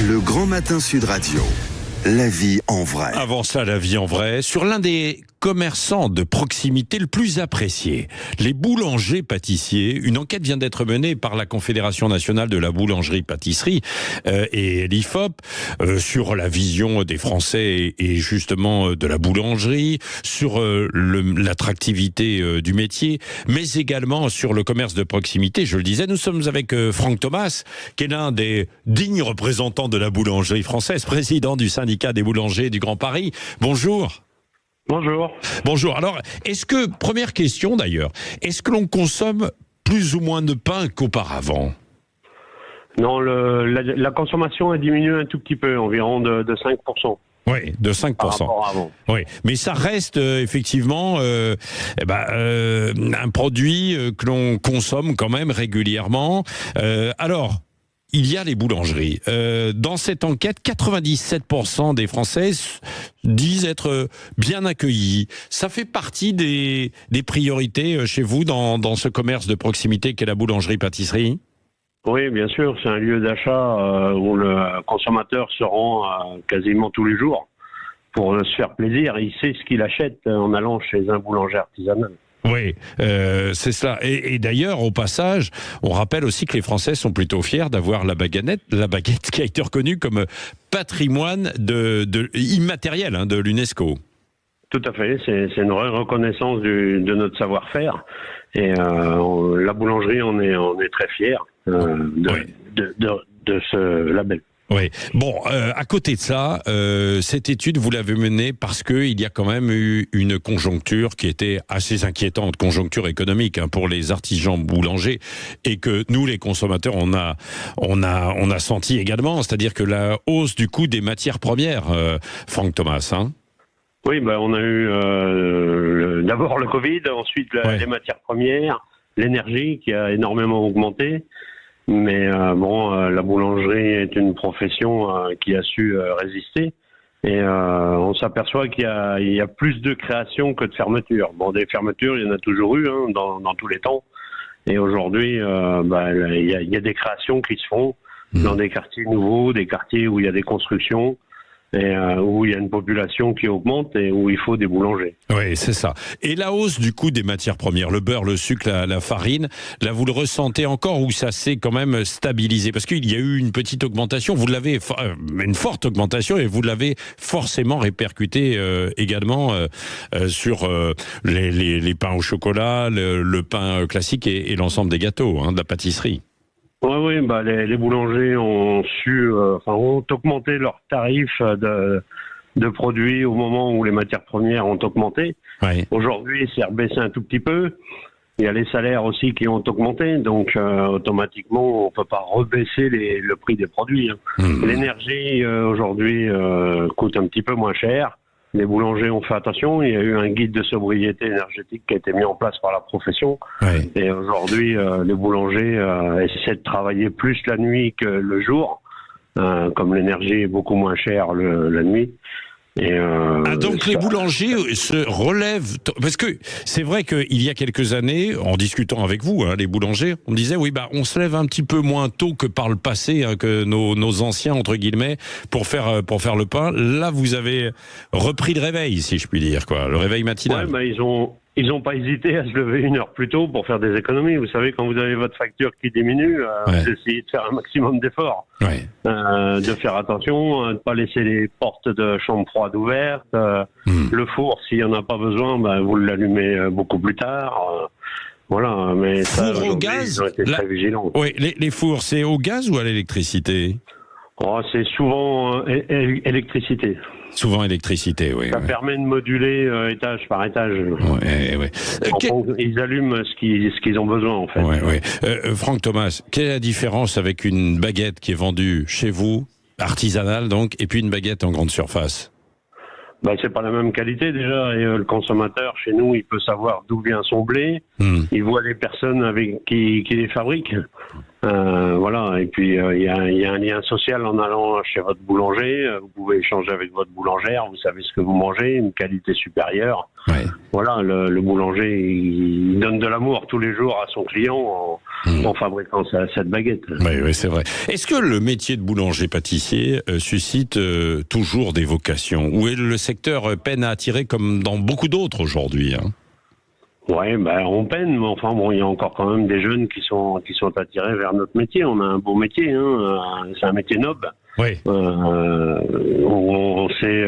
Le Grand Matin Sud Radio. La vie en vrai. Avant ça, la vie en vrai, sur l'un des commerçants de proximité le plus apprécié, les boulangers-pâtissiers. Une enquête vient d'être menée par la Confédération nationale de la boulangerie-pâtisserie et l'IFOP sur la vision des Français et justement de la boulangerie, sur l'attractivité du métier, mais également sur le commerce de proximité. Je le disais, nous sommes avec Franck Thomas, qui est l'un des dignes représentants de la boulangerie française, président du syndicat des boulangers du Grand Paris. Bonjour. Bonjour. Bonjour. Alors, première question d'ailleurs, est-ce que l'on consomme plus ou moins de pain qu'auparavant ? Non, la consommation a diminué un tout petit peu, environ de 5%. Oui, de 5%. Par rapport à avant. Oui, mais ça reste effectivement un produit que l'on consomme quand même régulièrement. Alors, il y a les boulangeries. Dans cette enquête, 97% des Français disent être bien accueillis. Ça fait partie des priorités chez vous dans ce commerce de proximité qu'est la boulangerie-pâtisserie ? Oui, bien sûr, c'est un lieu d'achat où le consommateur se rend quasiment tous les jours pour se faire plaisir. Il sait ce qu'il achète en allant chez un boulanger artisanal. Oui, c'est cela. Et d'ailleurs, au passage, on rappelle aussi que les Français sont plutôt fiers d'avoir la baguette qui a été reconnue comme patrimoine immatériel de l'UNESCO. Tout à fait, c'est une reconnaissance de notre savoir-faire. Et la boulangerie, on est très fiers de ce label. Oui. Bon, à côté de ça, cette étude, vous l'avez menée parce qu'il y a quand même eu une conjoncture qui était assez inquiétante, conjoncture économique pour les artisans boulangers, et que nous, les consommateurs, on a senti également, c'est-à-dire que la hausse du coût des matières premières, Franck Thomas. Oui, on a eu d'abord le Covid, ensuite les matières premières, l'énergie qui a énormément augmenté. Mais la boulangerie est une profession qui a su résister. Et on s'aperçoit qu'il y a plus de création que de fermetures. Bon, des fermetures, il y en a toujours eu dans tous les temps. Et aujourd'hui, il y a des créations qui se font dans des quartiers nouveaux, des quartiers où il y a des constructions. Et où il y a une population qui augmente et où il faut des boulangers. Oui, c'est ça. Et la hausse du coût des matières premières, le beurre, le sucre, la farine, là vous le ressentez encore ou ça s'est quand même stabilisé ? Parce qu'il y a eu une petite augmentation, une forte augmentation et vous l'avez forcément répercuté également sur les pains au chocolat, le pain classique et l'ensemble des gâteaux, de la pâtisserie. Oui, les boulangers ont ont augmenté leurs tarifs de produits au moment où les matières premières ont augmenté. Oui. Aujourd'hui, c'est rebaissé un tout petit peu. Il y a les salaires aussi qui ont augmenté, donc automatiquement, on peut pas rebaisser le prix des produits. L'énergie, aujourd'hui, coûte un petit peu moins cher. Les boulangers ont fait attention. Il y a eu un guide de sobriété énergétique qui a été mis en place par la profession. Oui. Et aujourd'hui, les boulangers essaient de travailler plus la nuit que le jour, comme l'énergie est beaucoup moins chère la nuit. Et donc les boulangers se relèvent, parce que c'est vrai qu'il y a quelques années, en discutant avec vous, les boulangers, on me disait on se lève un petit peu moins tôt que par le passé, que nos anciens entre guillemets, pour faire le pain. Là, vous avez repris le réveil, si je puis dire, le réveil matinal. Ouais, ils ont pas hésité à se lever 1 heure plus tôt pour faire des économies. Vous savez, quand vous avez votre facture qui diminue, vous essayez de faire un maximum d'efforts. De faire attention, de ne pas laisser les portes de chambre froide ouvertes. Le four, s'il n'y en a pas besoin, vous l'allumez beaucoup plus tard. Voilà, mais ça, four au gaz, ils ont été très vigilants. Oui, les fours, c'est au gaz ou à l'électricité ? C'est souvent électricité. Souvent électricité, oui. Ça permet de moduler étage par étage. Ouais. Ils allument ce qu'ils ont besoin, en fait. Franck Thomas, quelle est la différence avec une baguette qui est vendue chez vous, artisanale donc, et puis une baguette en grande surface ? C'est pas la même qualité déjà, et le consommateur chez nous, il peut savoir d'où vient son blé, il voit les personnes qui les fabriquent, et puis il y a un lien social en allant chez votre boulanger, vous pouvez échanger avec votre boulangère, vous savez ce que vous mangez, une qualité supérieure. Voilà, le boulanger, il donne de l'amour tous les jours à son client en fabriquant cette baguette. Oui, c'est vrai. Est-ce que le métier de boulanger-pâtissier suscite toujours des vocations? Ou le secteur peine à attirer comme dans beaucoup d'autres aujourd'hui, hein? Ouais, on peine, mais enfin bon, il y a encore quand même des jeunes qui sont attirés vers notre métier. On a un beau métier, hein. C'est un métier noble. Oui. On sait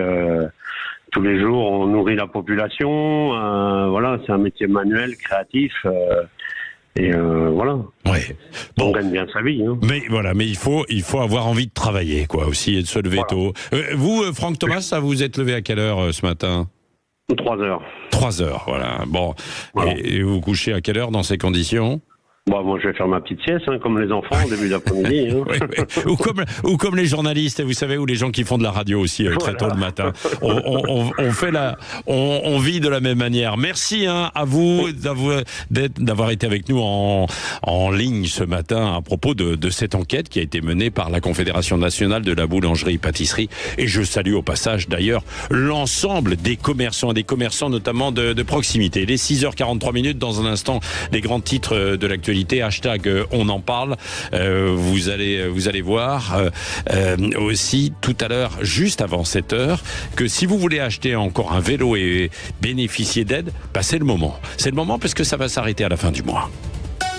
tous les jours on nourrit la population. Voilà, c'est un métier manuel, créatif. Et voilà. Ouais. On gagne bien sa vie. Hein. Mais voilà, mais il faut avoir envie de travailler, quoi, aussi, et de se lever tôt. Vous, Franck Thomas, vous êtes levé à quelle heure ce matin? 3 heures. 3 heures, voilà. Bon. Voilà. Et vous couchez à quelle heure dans ces conditions? Moi, je vais faire ma petite sieste, comme les enfants, au début d'après-midi. Hein. Oui. Ou comme les journalistes, vous savez, ou les gens qui font de la radio aussi très tôt le matin. On vit de la même manière. Merci à vous d'avoir été avec nous en ligne ce matin à propos de cette enquête qui a été menée par la Confédération nationale de la boulangerie-pâtisserie. Et je salue au passage d'ailleurs l'ensemble des commerçants et des commerçants notamment de proximité. Les 6h43 dans un instant, les grands titres de l'actualité. Hashtag on en parle. Vous allez voir aussi tout à l'heure, juste avant 7h, que si vous voulez acheter encore un vélo et bénéficier d'aide, c'est le moment. C'est le moment parce que ça va s'arrêter à la fin du mois.